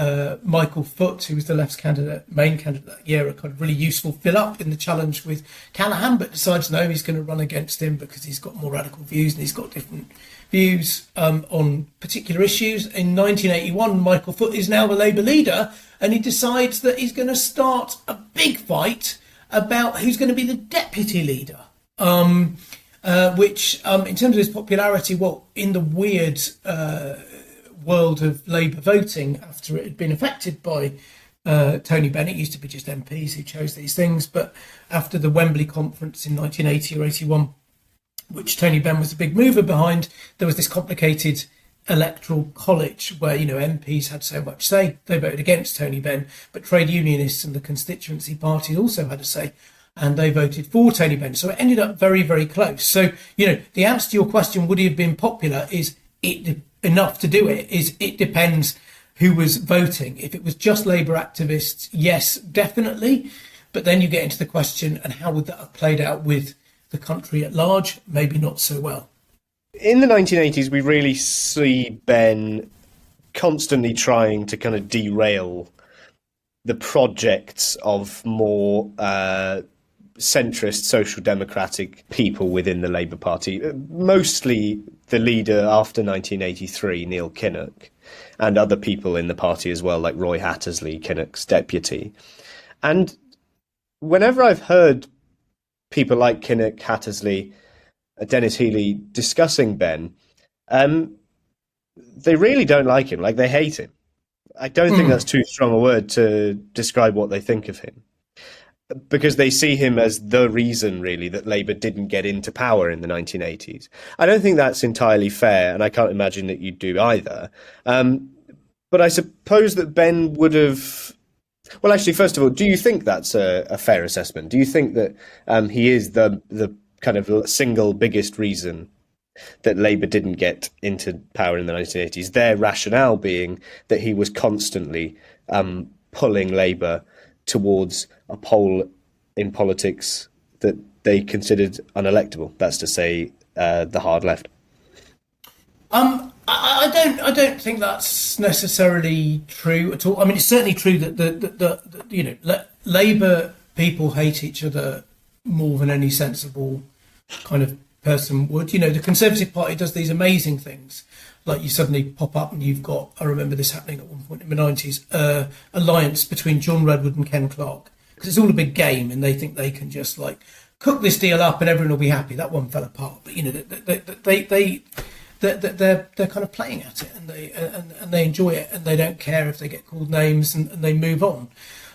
Speaker 2: Michael Foot, who was the left's main candidate that year, a kind of really useful fill-up in the challenge with Callaghan, but decides no, he's going to run against him because he's got more radical views and he's got different views on particular issues. In 1981, Michael Foot is now the Labour leader, and he decides that he's going to start a big fight about who's going to be the deputy leader, which, in terms of his popularity, in the weird world of Labour voting after it had been affected by Tony Benn. It used to be just MPs who chose these things, but after the Wembley conference in 1980 or 81, which Tony Benn was a big mover behind, there was this complicated electoral college where, MPs had so much say. They voted against Tony Benn, but trade unionists and the constituency parties also had a say, and they voted for Tony Benn. So it ended up very, very close. So, the answer to your question, would he have been popular, is enough to do it, is it depends who was voting. If it was just Labour activists, yes, definitely. But then you get into the question, and how would that have played out with the country at large, maybe not so well.
Speaker 1: In the 1980s, we really see Benn constantly trying to kind of derail the projects of more centrist social democratic people within the Labour Party, mostly the leader after 1983, Neil Kinnock, and other people in the party as well, like Roy Hattersley, Kinnock's deputy. And whenever I've heard people like Kinnock, Hattersley, Dennis Healey discussing Benn, they really don't like him, like they hate him. I don't think that's too strong a word to describe what they think of him, because they see him as the reason, really, that Labour didn't get into power in the 1980s. I don't think that's entirely fair, and I can't imagine that you'd do either. But I suppose that Benn would have... Well, actually, first of all, do you think that's a fair assessment? Do you think that he is the kind of single biggest reason that Labour didn't get into power in the 1980s? Their rationale being that he was constantly pulling Labour towards a pole in politics that they considered unelectable. That's to say, the hard left.
Speaker 2: I don't think that's necessarily true at all. I mean, it's certainly true that the Labour people hate each other more than any sensible kind of person would. The Conservative Party does these amazing things, like you suddenly pop up and you've got, I remember this happening at one point in the 90s, alliance between John Redwood and Ken Clarke, because it's all a big game and they think they can just like cook this deal up and everyone will be happy. That one fell apart, but they're kind of playing at it and they enjoy it and they don't care if they get called names and they move on.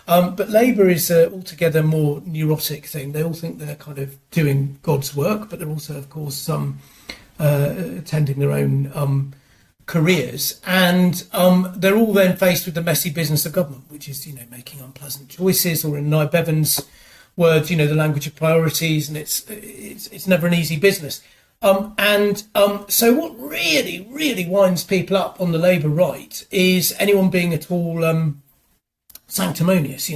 Speaker 2: But Labour is an altogether more neurotic thing. They all think they're kind of doing God's work, but they're also, of course, tending their own careers. And they're all then faced with the messy business of government, which is, making unpleasant choices, or in Nye Bevan's words, the language of priorities, and it's never an easy business. So what really, really winds people up on the Labour right is anyone being at all sanctimonious,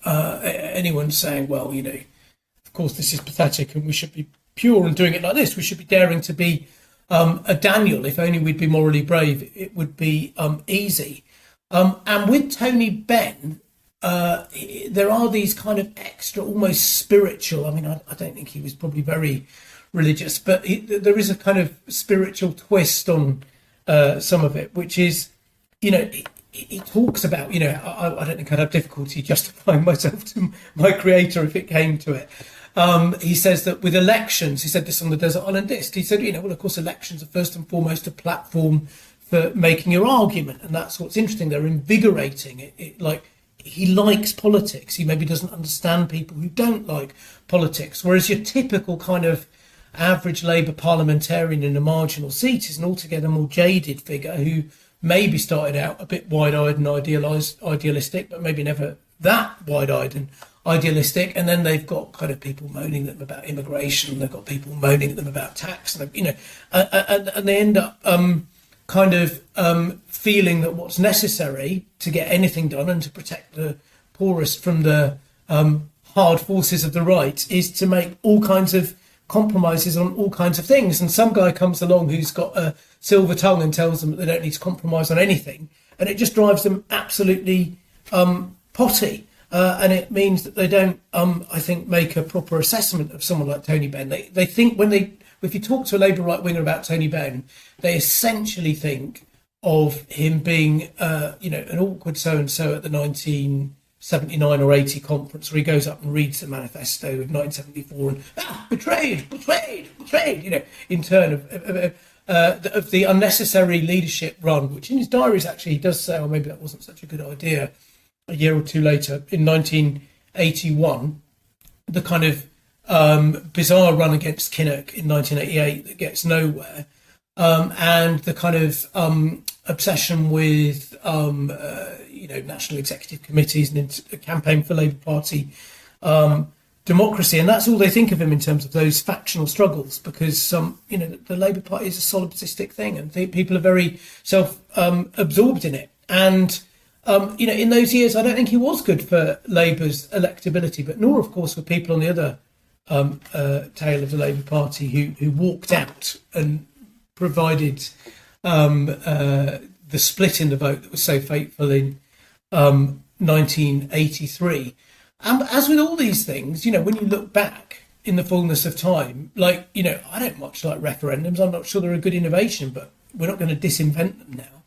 Speaker 2: anyone saying, well, of course this is pathetic and we should be pure and doing it like this. We should be daring to be a Daniel. If only we'd be morally brave, it would be easy. And with Tony Benn, there are these kind of extra, almost spiritual, I mean, I don't think he was probably very religious, but there is a kind of spiritual twist on some of it, which is, he talks about, I don't think I'd have difficulty justifying myself to my creator if it came to it. He says that with elections, he said this on the Desert Island Disc, he said, well, of course, elections are first and foremost a platform for making your argument. And that's what's interesting. They're invigorating. He likes politics. He maybe doesn't understand people who don't like politics. Whereas your typical kind of average Labour parliamentarian in a marginal seat is an altogether more jaded figure who maybe started out a bit wide-eyed and idealistic, but maybe never that wide-eyed and idealistic. And then they've got kind of people moaning at them about immigration, and they've got people moaning at them about tax, and and they end up feeling that what's necessary to get anything done and to protect the poorest from the hard forces of the right is to make all kinds of compromises on all kinds of things. And some guy comes along who's got a silver tongue and tells them that they don't need to compromise on anything, and it just drives them absolutely potty. And it means that they don't, I think, make a proper assessment of someone like Tony Benn. They think if you talk to a Labour right winger about Tony Benn, they essentially think of him being, an awkward so-and-so at the 1979 or 80 conference where he goes up and reads the manifesto of 1974 and betrayed, in turn of the unnecessary leadership run, which in his diaries actually he does say, oh, maybe that wasn't such a good idea. A year or two later, in 1981, the kind of bizarre run against Kinnock in 1988 that gets nowhere, and the kind of obsession with national executive committees and a campaign for Labour Party democracy, and that's all they think of him in terms of those factional struggles, because the Labour Party is a solipsistic thing, and people are very self-absorbed in it. And in those years, I don't think he was good for Labour's electability, but nor, of course, were people on the other tail of the Labour Party who walked out and provided the split in the vote that was so fateful in 1983. And as with all these things, when you look back in the fullness of time, I don't much like referendums. I'm not sure they're a good innovation, but we're not going to disinvent them now.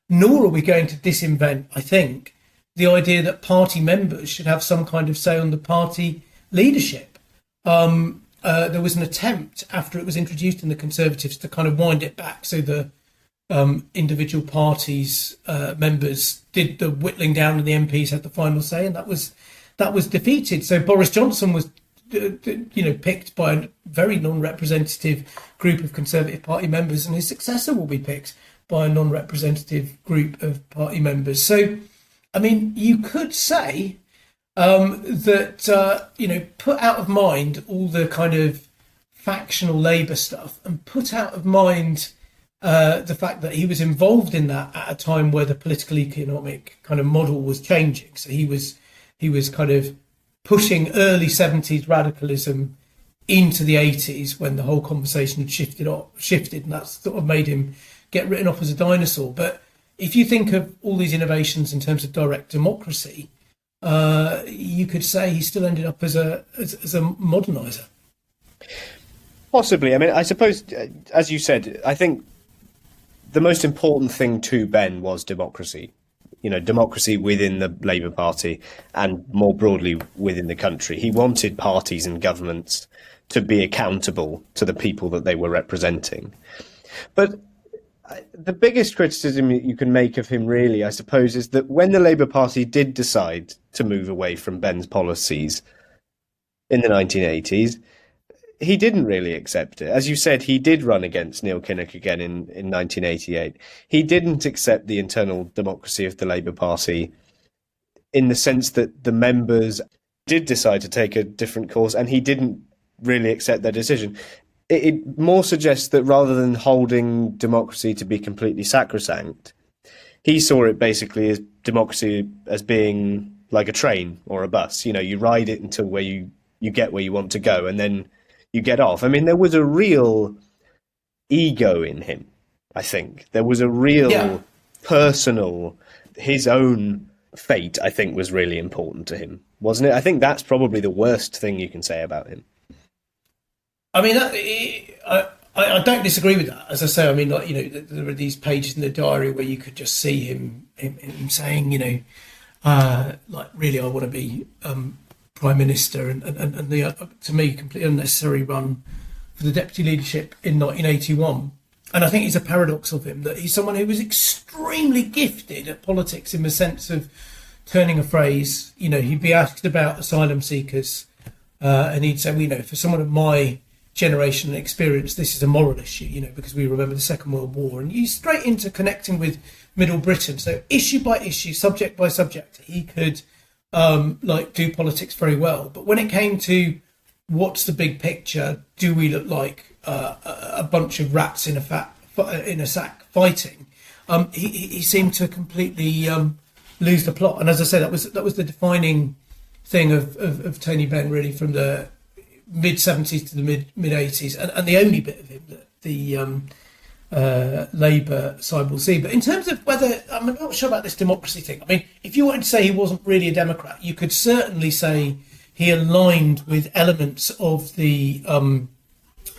Speaker 2: Nor are we going to disinvent, I think, the idea that party members should have some kind of say on the party leadership. There was an attempt after it was introduced in the Conservatives to kind of wind it back so the individual parties' members did the whittling down and the MPs had the final say, and that was defeated. So Boris Johnson was picked by a very non-representative group of Conservative Party members, and his successor will be picked by a non-representative group of party members. So, I mean, you could say that, put out of mind all the kind of factional Labour stuff and put out of mind the fact that he was involved in that at a time where the political economic kind of model was changing. So he was kind of pushing early 70s radicalism into the 80s when the whole conversation had shifted, and that's sort of made him get written off as a dinosaur. But if you think of all these innovations in terms of direct democracy, you could say he still ended up as a moderniser.
Speaker 1: Possibly. I mean, I suppose, as you said, I think the most important thing to Benn was democracy. Democracy within the Labour Party and more broadly within the country. He wanted parties and governments to be accountable to the people that they were representing. But the biggest criticism you can make of him, really, I suppose, is that when the Labour Party did decide to move away from Benn's policies in the 1980s, he didn't really accept it. As you said, he did run against Neil Kinnock again in 1988. He didn't accept the internal democracy of the Labour Party in the sense that the members did decide to take a different course, and he didn't really accept their decision. It more suggests that rather than holding democracy to be completely sacrosanct, he saw it basically as democracy as being like a train or a bus. You ride it until where you get where you want to go, and then you get off. I mean, there was a real ego in him, I think. There was a real personal, his own fate, I think, was really important to him, wasn't it? I think that's probably the worst thing you can say about him.
Speaker 2: I mean, I don't disagree with that. As I say, I mean, there are these pages in the diary where you could just see him saying, really, I want to be Prime Minister, and the, to me, completely unnecessary run for the deputy leadership in 1981. And I think it's a paradox of him that he's someone who was extremely gifted at politics in the sense of turning a phrase. He'd be asked about asylum seekers, and he'd say, for someone of my generation and experience, this is a moral issue, because we remember the Second World War, and he's straight into connecting with Middle Britain. So issue by issue, subject by subject, he could do politics very well. But when it came to what's the big picture, do we look like a bunch of rats in a sack fighting? He seemed to completely lose the plot. And as I said, that was the defining thing of Tony Benn, really, from the mid 70s to the mid 80s, and the only bit of him that the Labour side will see. But in terms of whether, I'm not sure about this democracy thing. I mean, if you wanted to say he wasn't really a Democrat, you could certainly say he aligned with elements of the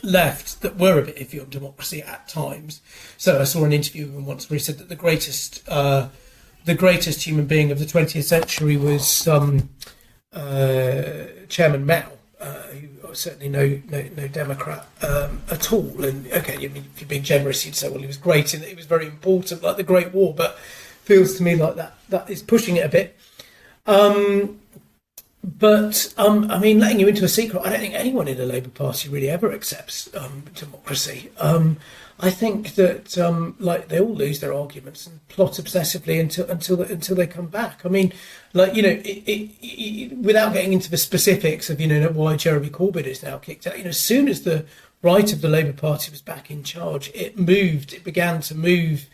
Speaker 2: left that were a bit iffy on democracy at times. So I saw an interview with him once where he said that the greatest human being of the 20th century was Chairman Mao, who was certainly no Democrat at all. And okay, if you're being generous, you'd say, well, he was great and it was very important, like the Great War, but feels to me like that is pushing it a bit. But I mean, letting you into a secret, I don't think anyone in the Labour Party really ever accepts democracy. I think that they all lose their arguments and plot obsessively until they come back. I mean, without getting into the specifics of why Jeremy Corbyn is now kicked out. As soon as the right of the Labour Party was back in charge, it began to move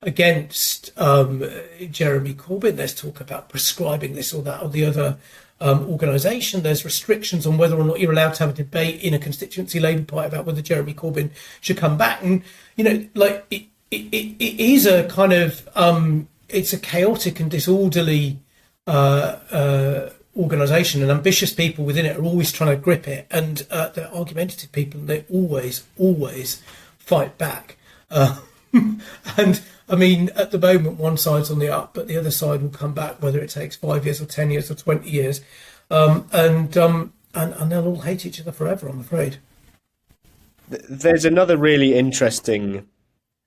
Speaker 2: against Jeremy Corbyn. There's talk about prescribing this or that or the other organisation. There's restrictions on whether or not you're allowed to have a debate in a constituency Labour Party about whether Jeremy Corbyn should come back. And, like it is a kind of, it's a chaotic and disorderly organisation, and ambitious people within it are always trying to grip it, and they're argumentative people, and they always fight back. And I mean, at the moment, one side's on the up, but the other side will come back, whether it takes 5 years or 10 years or 20 years. And they'll all hate each other forever, I'm afraid.
Speaker 1: There's another really interesting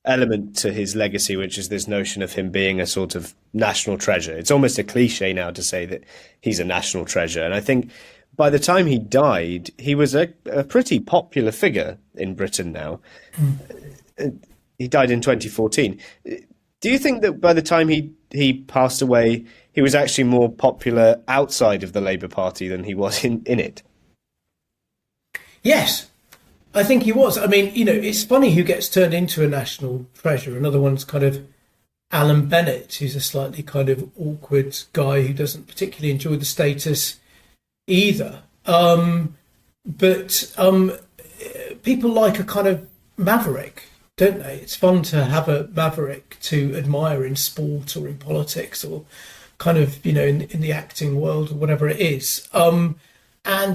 Speaker 1: element to his legacy, which is this notion of him being a sort of national treasure. It's almost a cliche now to say that he's a national treasure. And I think by the time he died, he was a pretty popular figure in Britain now. He died in 2014. Do you think that by the time he passed away, he was actually more popular outside of the Labour Party than he was in it?
Speaker 2: Yes, I think he was. I mean, it's funny who gets turned into a national treasure. Another one's kind of Alan Bennett, who's a slightly kind of awkward guy who doesn't particularly enjoy the status either. But people like a kind of maverick, don't they? It's fun to have a maverick to admire in sport or in politics or kind of, in the acting world or whatever it is. And,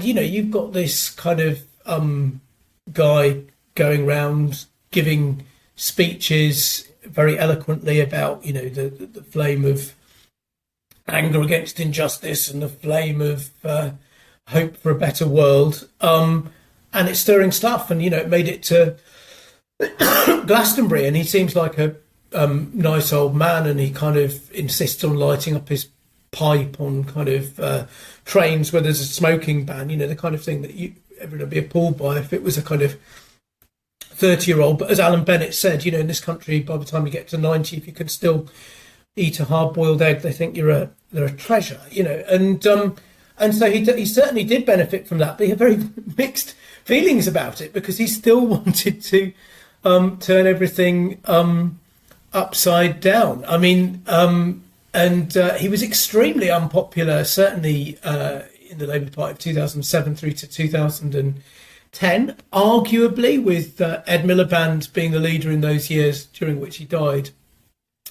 Speaker 2: you've got this kind of guy going round giving speeches very eloquently about, the flame of anger against injustice and the flame of hope for a better world. And it's stirring stuff. And, it made it to Glastonbury, and he seems like a nice old man, and he kind of insists on lighting up his pipe on kind of trains where there's a smoking ban, the kind of thing that everyone would be appalled by if it was a kind of 30-year-old. But as Alan Bennett said, in this country, by the time you get to 90, if you can still eat a hard-boiled egg, they think they're a treasure, and so he certainly did benefit from that, but he had very mixed feelings about it, because he still wanted to turn everything upside down. I mean, and he was extremely unpopular, certainly in the Labour Party of 2007 through to 2010, arguably with Ed Miliband being the leader in those years during which he died.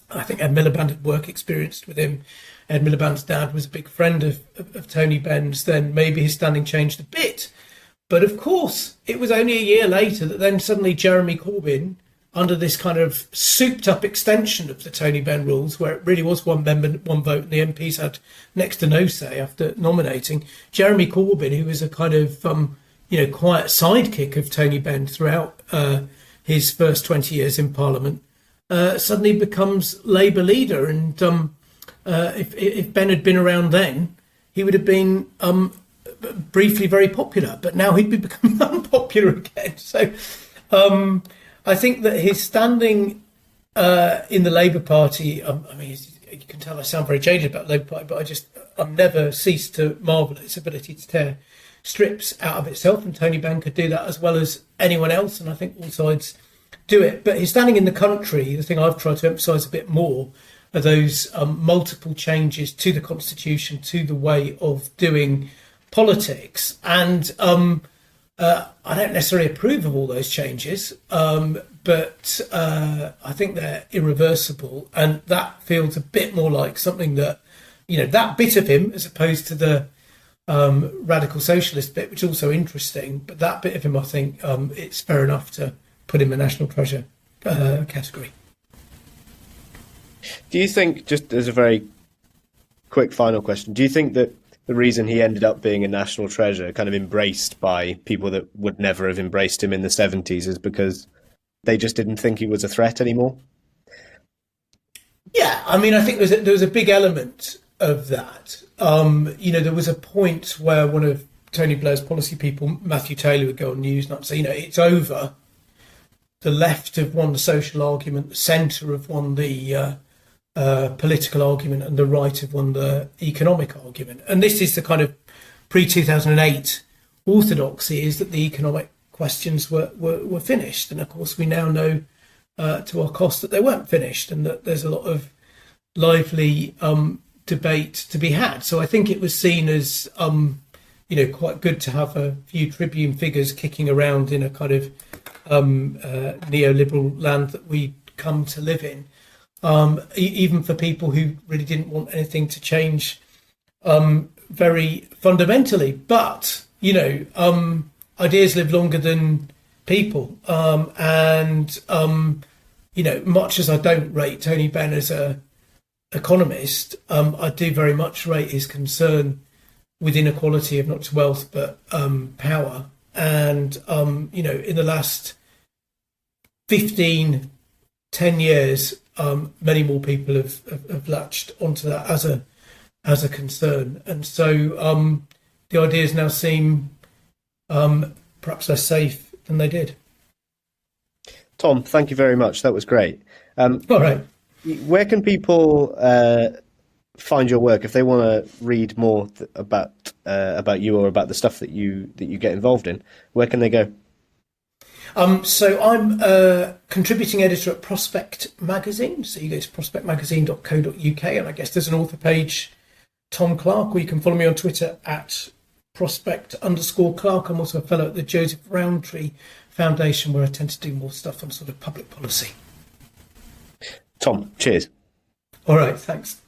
Speaker 2: I think Ed Miliband had work experience with him. Ed Miliband's dad was a big friend of Tony Benn's. Then maybe his standing changed a bit. But of course, it was only a year later that then suddenly Jeremy Corbyn, under this kind of souped up extension of the Tony Benn rules, where it really was one member, one vote, and the MPs had next to no say after nominating, Jeremy Corbyn, who was a kind of, quiet sidekick of Tony Benn throughout his first 20 years in Parliament, suddenly becomes Labour leader. And if Ben had been around then, he would have been briefly very popular, but now he'd be becoming unpopular again. So I think that his standing in the Labour Party, you can tell I sound very jaded about the Labour Party, but I've never ceased to marvel at its ability to tear strips out of itself, and Tony Benn could do that as well as anyone else, and I think all sides do it. But his standing in the country, the thing I've tried to emphasise a bit more, are those multiple changes to the Constitution, to the way of doing politics. And I don't necessarily approve of all those changes, but I think they're irreversible. And that feels a bit more like something that, that bit of him, as opposed to the radical socialist bit, which is also interesting. But that bit of him, I think it's fair enough to put him in national treasure category.
Speaker 1: Do you think, just as a very quick final question, do you think that the reason he ended up being a national treasure, kind of embraced by people that would never have embraced him in the 70s, is because they just didn't think he was a threat anymore?
Speaker 2: Yeah, I think there was a big element of that. There was a point where one of Tony Blair's policy people, Matthew Taylor, would go on news and say, it's over. The left have won the social argument, the centre have won the political argument, and the right have won the economic argument. And this is the kind of pre-2008 orthodoxy, is that the economic questions were finished. And of course, we now know to our cost that they weren't finished, and that there's a lot of lively debate to be had. So I think it was seen as, quite good to have a few tribune figures kicking around in a kind of neoliberal land that we come to live in, even for people who really didn't want anything to change very fundamentally. But, ideas live longer than people. Much as I don't rate Tony Benn as a economist, I do very much rate his concern with inequality of not just wealth but power. And in the last 10 years, many more people have latched onto that as a concern, and so the ideas now seem perhaps less safe than they did.
Speaker 1: Tom, thank you very much. That was great.
Speaker 2: All right.
Speaker 1: Where can people find your work if they want to read more about you or about the stuff that you get involved in? Where can they go?
Speaker 2: So I'm a contributing editor at Prospect Magazine. So you go to prospectmagazine.co.uk, and I guess there's an author page, Tom Clark, or you can follow me on Twitter at Prospect_Clark. I'm also a fellow at the Joseph Rowntree Foundation, where I tend to do more stuff on sort of public policy.
Speaker 1: Tom, cheers.
Speaker 2: All right, thanks.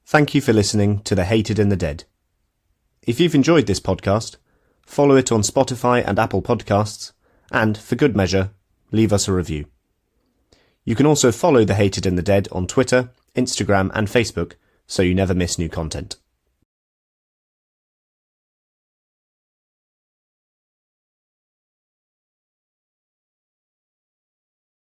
Speaker 1: Thank you for listening to The Hated and the Dead. If you've enjoyed this podcast, follow it on Spotify and Apple Podcasts, and, for good measure, leave us a review. You can also follow The Hated and the Dead on Twitter, Instagram and Facebook, so you never miss new content.